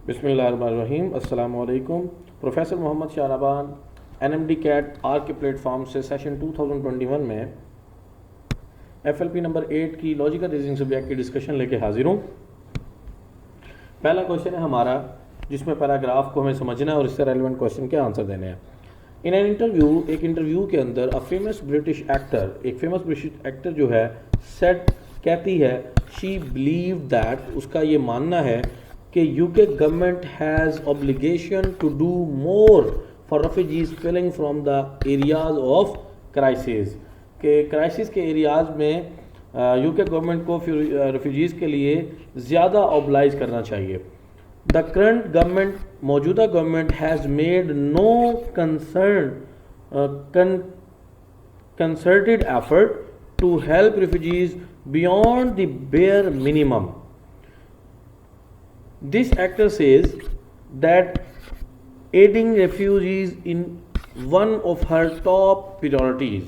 बिस्मिल्लाहिर्रहमानिर्रहीम। अस्सलाम वालेकुम। प्रोफेसर मोहम्मद शाहरबान NMD कैट आर के प्लेटफॉर्म से सेशन 2021 में FLP नंबर 8 की लॉजिकल रीजनिंग सब्जेक्ट की डिस्कशन लेके हाजिर हूँ। पहला क्वेश्चन है हमारा, जिसमें पैराग्राफ को हमें समझना है और इससे रेलिवेंट क्वेश्चन के आंसर देने हैं। इन एन इंटरव्यू, एक इंटरव्यू के अंदर एक फेमस ब्रिटिश एक्टर जो है सेट कहती है, शी बिलीव दैट, उसका ये मानना है कि UK government has obligation to do more for refugees fleeing from the areas of crisis, के क्राइसिस के एरियाज में यूके गवर्नमेंट को रेफ्यूजीज़ के लिए ज़्यादा ऑब्लाइज करना चाहिए। द करंट गवर्नमेंट, मौजूदा government has made no concerted effort to help refugees beyond the bare minimum. This actor says that aiding refugees in one of her top priorities।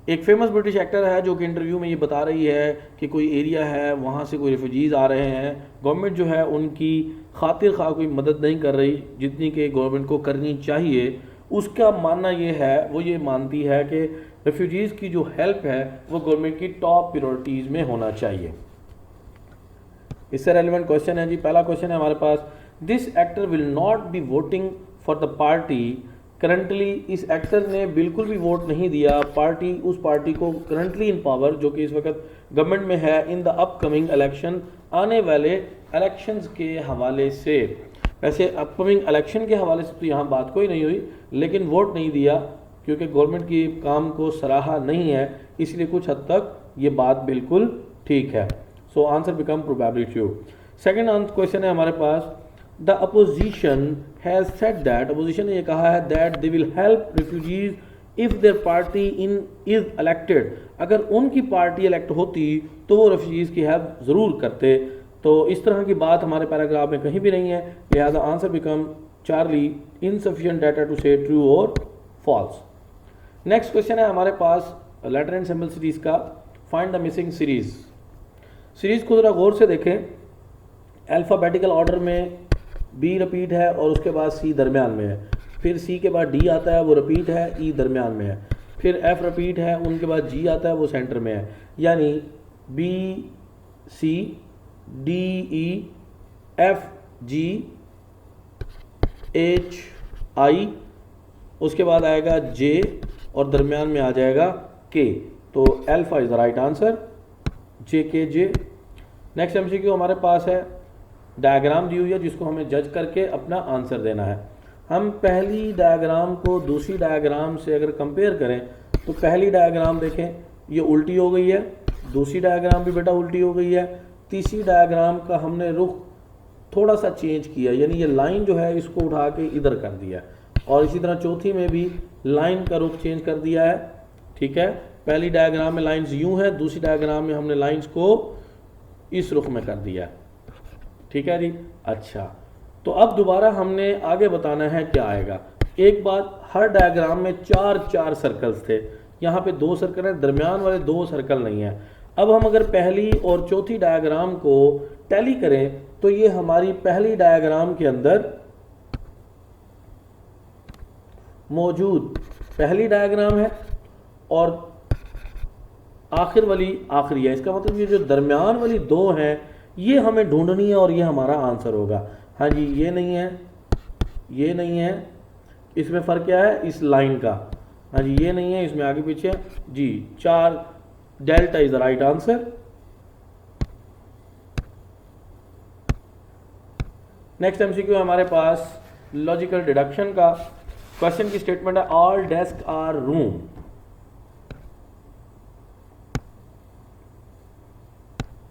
एक famous British actor है जो कि interview में ये बता रही है कि कोई एरिया है, वहाँ से कोई रेफ्यूजीज़ आ रहे हैं, गवर्नमेंट जो है उनकी खातिर खा कोई मदद नहीं कर रही जितनी कि गवर्नमेंट को करनी चाहिए। उसका मानना ये है, वो ये मानती है कि रेफ्यूजीज़ की जो हेल्प है वो गवर्नमेंट की टॉप प्रायोरिटीज़ में होना चाहिए। इससे रेलिवेंट क्वेश्चन है जी। पहला क्वेश्चन है हमारे पास, this actor will not be voting for the party currently. इस एक्टर ने बिल्कुल भी वोट नहीं दिया पार्टी, उस पार्टी को करंटली इन पावर, जो कि इस वक्त गवर्नमेंट में है, इन द अपकमिंग इलेक्शन, आने वाले इलेक्शंस के हवाले से। वैसे अपकमिंग इलेक्शन के हवाले से तो यहाँ बात कोई नहीं हुई, लेकिन वोट नहीं दिया क्योंकि गवर्नमेंट की काम को सराहा नहीं है, इसलिए कुछ हद तक ये बात बिल्कुल ठीक है। So answer become probably true. Second question है हमारे पास, the opposition has said that, opposition ने ये कहा है that they will help refugees if their party in is elected. अगर उनकी पार्टी इलेक्ट होती तो वो रेफ्यूजीज की हेल्प ज़रूर करते। तो इस तरह की बात हमारे पैराग्राफ में कहीं भी नहीं है, लिहाजा answer become Charlie, insufficient data to say true और फॉल्स। नेक्स्ट क्वेश्चन है हमारे पास लेटर एंड सिंबल सीरीज का, find the missing series. Series को ज़रा गौर से देखें। अल्फ़ाबेटिकल ऑर्डर में बी रिपीट है और उसके बाद सी दरमियान में है, फिर सी के बाद डी आता है, वो रिपीट है, ई दरमियान में है, फिर एफ रिपीट है, उनके बाद जी आता है, वो सेंटर में है, यानी B C D E F G H I, उसके बाद आएगा जे और दरमियान में आ जाएगा के। तो alpha is the right answer, J K J. Next MCQ हमारे पास है, डायग्राम दी हुई है जिसको हमें जज करके अपना आंसर देना है। हम पहली डायग्राम को दूसरी डायग्राम से अगर कंपेयर करें तो पहली डायग्राम देखें, ये उल्टी हो गई है, दूसरी डायग्राम भी बेटा उल्टी हो गई है, तीसरी डायग्राम का हमने रुख थोड़ा सा चेंज किया, यानी ये लाइन जो है इसको उठा के इधर कर दिया, और इसी तरह चौथी में भी लाइन का रुख चेंज कर दिया है। ठीक है, पहली डायग्राम में लाइंस यूं है, दूसरी डायग्राम में हमने लाइंस को इस रुख में कर दिया। ठीक है जी। अच्छा, तो अब दोबारा हमने आगे बताना है क्या आएगा। एक बात, हर डायग्राम में चार चार सर्कल्स थे, यहाँ पे 2 सर्कल हैं, दरमियान वाले 2 सर्कल नहीं है। अब हम अगर पहली और चौथी डायग्राम को टैली करें तो ये हमारी पहली डायग्राम के अंदर मौजूद पहली डायग्राम है और आखिर वाली आखिरी है। इसका मतलब ये जो दरमियान वाली 2 हैं ये हमें ढूंढनी है और ये हमारा आंसर होगा। हाँ जी, ये नहीं है, ये नहीं है, इसमें फ़र्क क्या है इस लाइन का। हाँ जी, ये नहीं है, इसमें आगे पीछे जी 4, delta is the right answer. Next MCQ है हमारे पास लॉजिकल डिडक्शन का। क्वेश्चन की स्टेटमेंट है, ऑल डेस्क आर रूम।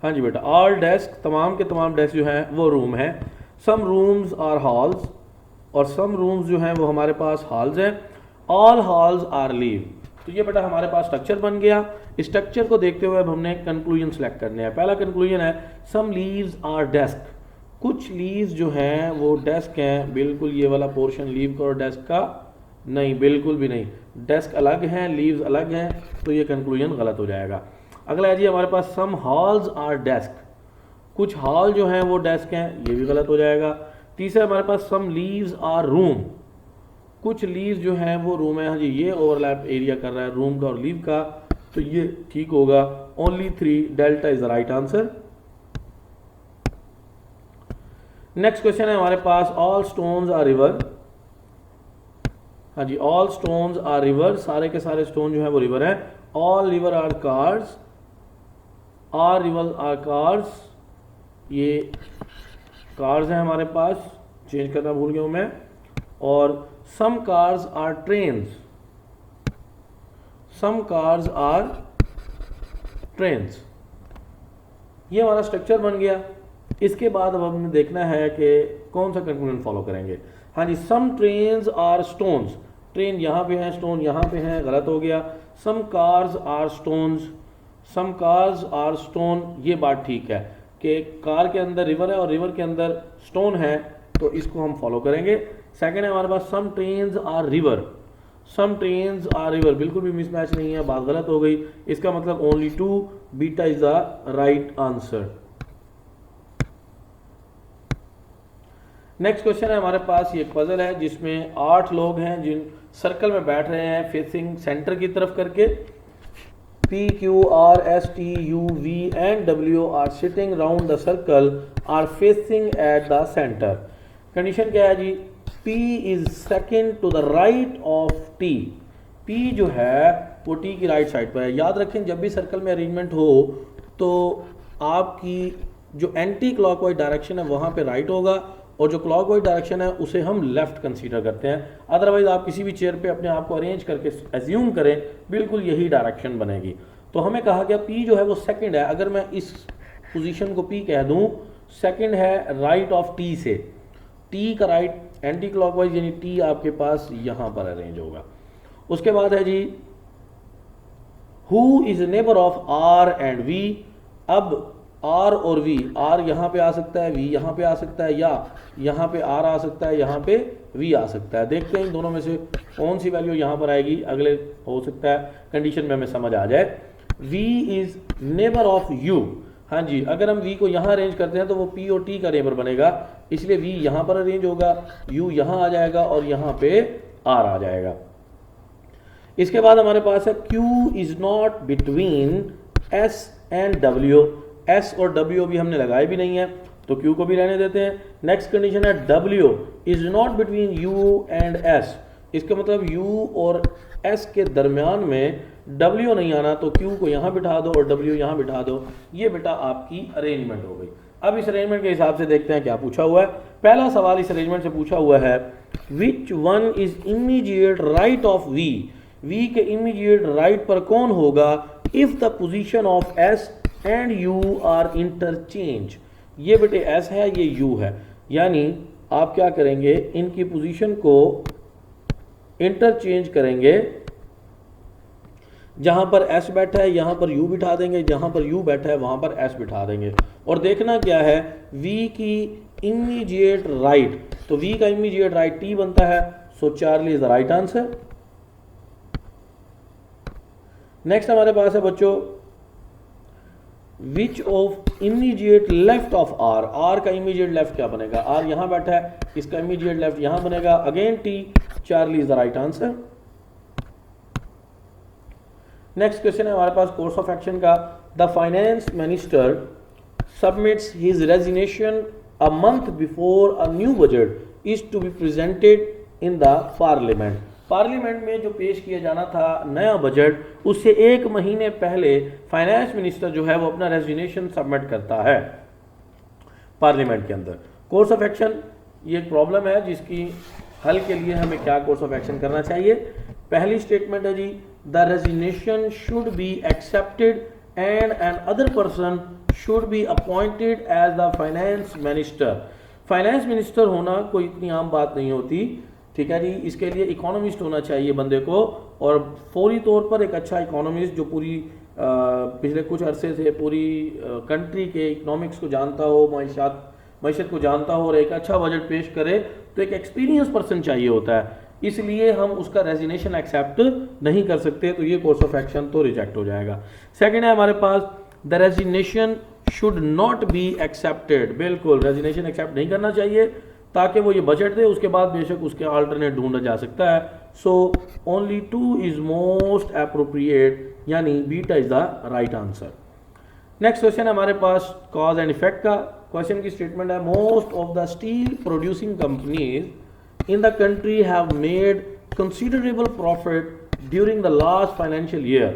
हाँ जी बेटा, ऑल डेस्क, तमाम के तमाम डेस्क जो हैं वो रूम है। सम रूम्स आर हॉल्स, और सम रूम्स जो हैं वो हमारे पास हॉल्स हैं। All halls are leave. तो ये बेटा हमारे पास स्ट्रक्चर बन गया। स्ट्रक्चर को देखते हुए अब हमने कंक्लूजन सेलेक्ट करने हैं। पहला कंक्लूजन है, सम लीव्स आर डेस्क। कुछ लीव्स जो हैं वो डेस्क हैं। बिल्कुल ये वाला पोर्शन लीव का और डेस्क का नहीं, बिल्कुल भी नहीं, डेस्क अलग हैं, लीव्स अलग हैं, तो ये कंक्लूजन गलत हो जाएगा। अगला है जी हमारे पास, सम हॉल्स आर डेस्क। कुछ हॉल जो हैं वो डेस्क हैं, ये भी गलत हो जाएगा। तीसरा हमारे पास सम लीव्स आर रूम, कुछ लीव्स जो हैं वो रूम है। हाँ जी, ये ओवरलैप एरिया कर रहा है रूम का और लीव का, तो ये ठीक होगा। Only 3 delta is the right answer. Next question है हमारे पास, ऑल स्टोन्स आर रिवर। हाँ जी, ऑल स्टोन्स आर रिवर, सारे के सारे स्टोन जो है वो रिवर है। All river are cars, are river are cars, ये कार्स हैं हमारे पास, चेंज करना भूल गया हूं मैं। और some cars are trains, some cars are trains, ये हमारा स्ट्रक्चर बन गया। इसके बाद अब हमें देखना है कि कौन सा कंक्लूजन फॉलो करेंगे। हाँ जी, सम ट्रेन्स आर स्टोन्स, ट्रेन यहाँ पे है, स्टोन यहाँ पे है, गलत हो गया। Some cars are stones, some cars are stone, ये बात ठीक है कि कार के अंदर रिवर है और रिवर के अंदर स्टोन है, तो इसको हम फॉलो करेंगे। सेकंड है हमारे पास some trains are river, some trains are river, बिल्कुल भी मिसमैच नहीं है, बात गलत हो गई। इसका मतलब only 2, beta is the right answer. Next question है हमारे पास, ये एक पजल है जिसमें 8 लोग हैं जिन सर्कल में बैठ रहे हैं फेसिंग सेंटर की तरफ करके। P, Q, R, S, T, U, V and W are sitting round the circle are facing at the center. Condition क्या है जी? P is second to the right of T. P जो है वो T की right side पर है। याद रखें जब भी सर्कल में अरेंजमेंट हो तो आपकी जो एंटी क्लॉकवाइज डायरेक्शन है वहाँ पे राइट होगा और जो क्लॉकवाइज डायरेक्शन है उसे हम लेफ्ट कंसीडर करते हैं। अदरवाइज आप किसी भी चेयर पे अपने आप को अरेंज करके एज्यूम करें, बिल्कुल यही डायरेक्शन बनेगी। तो हमें कहा गया P जो है वो सेकंड है। अगर मैं इस पोजीशन को P कह दूं, सेकंड है राइट ऑफ T से। T का राइट एंटी क्लॉकवाइज यानी T आपके पास यहां पर अरेंज होगा। उसके बाद है जी who is neighbour of R and V। अब R और V, R यहाँ पे आ सकता है, V यहाँ पे आ सकता है, या यहाँ पे R आ सकता है, यहाँ पे V आ सकता है। देखते हैं इन दोनों में से कौन सी वैल्यू यहाँ पर आएगी। अगले हो सकता है कंडीशन में हमें समझ आ जाए। V is neighbour of U। हाँ जी, अगर हम V को यहाँ अरेंज करते हैं तो वो P और T का नेबर बनेगा, इसलिए V यहाँ पर अरेंज होगा, U यहाँ आ जाएगा और यहाँ पे R आ जाएगा। इसके बाद हमारे पास है Q is not between S and W। S और W भी हमने लगाए भी नहीं है तो Q को भी रहने देते हैं। नेक्स्ट कंडीशन है W is not between U and S। इसका मतलब U और S के दरमियान में W नहीं आना, तो Q को यहाँ बिठा दो और W यहाँ बिठा दो। ये बेटा आपकी अरेंजमेंट हो गई। अब इस अरेंजमेंट के हिसाब से देखते हैं क्या पूछा हुआ है। पहला सवाल इस अरेंजमेंट से पूछा हुआ है, which one is immediate right of V। V के इमीडिएट राइट पर कौन होगा if the position of S and U are interchange. ये बेटे S है, ये U है, यानी आप क्या करेंगे, इनकी पोजीशन को इंटरचेंज करेंगे। जहां पर S बैठा है यहां पर U बिठा देंगे, जहां पर U बैठा है वहां पर S बिठा देंगे। और देखना क्या है, V की इमीडिएट राइट, तो V का इमीडिएट राइट T बनता है, so Charlie is the right answer. Next हमारे पास है बच्चों, which of immediate left of R। R का इमीडिएट लेफ्ट क्या बनेगा, R यहां बैठा है, इसका इमीडिएट लेफ्ट यहां बनेगा, again T, Charlie is the right answer. Next question है हमारे पास कोर्स ऑफ एक्शन का, the finance minister submits his resignation a month before a new budget is to be presented in the parliament. Parliament में जो पेश किया जाना था नया बजट, उससे 1 महीने पहले फाइनेंस मिनिस्टर जो है वो अपना रेजिग्नेशन सबमिट करता है पार्लियामेंट के अंदर। कोर्स ऑफ एक्शन, ये एक प्रॉब्लम है जिसकी हल के लिए हमें क्या कोर्स ऑफ एक्शन करना चाहिए। पहली स्टेटमेंट है जी, the resignation should be accepted and an other person should be appointed as the finance minister. Finance minister होना कोई इतनी आम बात नहीं होती, ठीक है जी। इसके लिए इकोनॉमिस्ट होना चाहिए बंदे को, और फौरी तौर पर एक अच्छा इकोनॉमिस्ट जो पूरी पिछले कुछ अरसे से पूरी कंट्री के इकोनॉमिक्स को जानता हो, मैशत को जानता हो और एक अच्छा बजट पेश करे, तो एक एक्सपीरियंस पर्सन चाहिए होता है। इसलिए हम उसका रेजिग्नेशन एक्सेप्ट नहीं कर सकते, तो ये कोर्स ऑफ एक्शन तो रिजेक्ट हो जाएगा। सेकेंड है हमारे पास, the resignation should not be accepted, बिल्कुल रेजिग्नेशन एक्सेप्ट नहीं करना चाहिए ताकि वो ये बजट दे, उसके बाद बेशक उसके अल्टरनेट ढूंढा जा सकता है। So only 2 is most appropriate, यानी beta is the right answer. Next question है हमारे पास कॉज एंड इफेक्ट का। क्वेश्चन की स्टेटमेंट है most of the steel producing companies in the country have made considerable profit during the last financial year.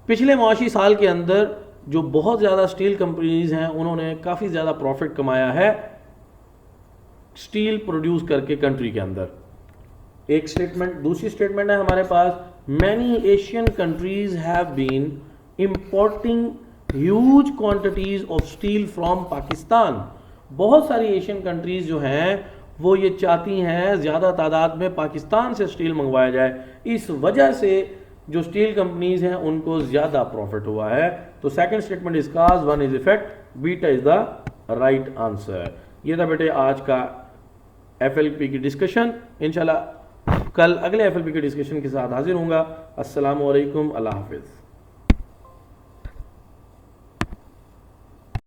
पिछले माशी साल के अंदर जो बहुत ज़्यादा स्टील कंपनीज हैं उन्होंने काफ़ी ज़्यादा प्रॉफिट कमाया है स्टील प्रोड्यूस करके कंट्री के अंदर, एक स्टेटमेंट। दूसरी स्टेटमेंट है हमारे पास many Asian countries have been importing huge quantities of steel from Pakistan. बहुत सारी एशियन कंट्रीज जो हैं वो ये चाहती हैं ज़्यादा तादाद में पाकिस्तान से स्टील मंगवाया जाए, इस वजह से जो स्टील कंपनीज हैं उनको ज़्यादा प्रॉफिट हुआ है। तो second statement is cause, one is effect, beta is the right answer. ये था बेटे आज का FLP की डिस्कशन। इंशाल्लाह कल अगले FLP के डिस्कशन के साथ हाजिर होऊंगा। अस्सलामु अलैकुम, अल्लाह हाफिज़।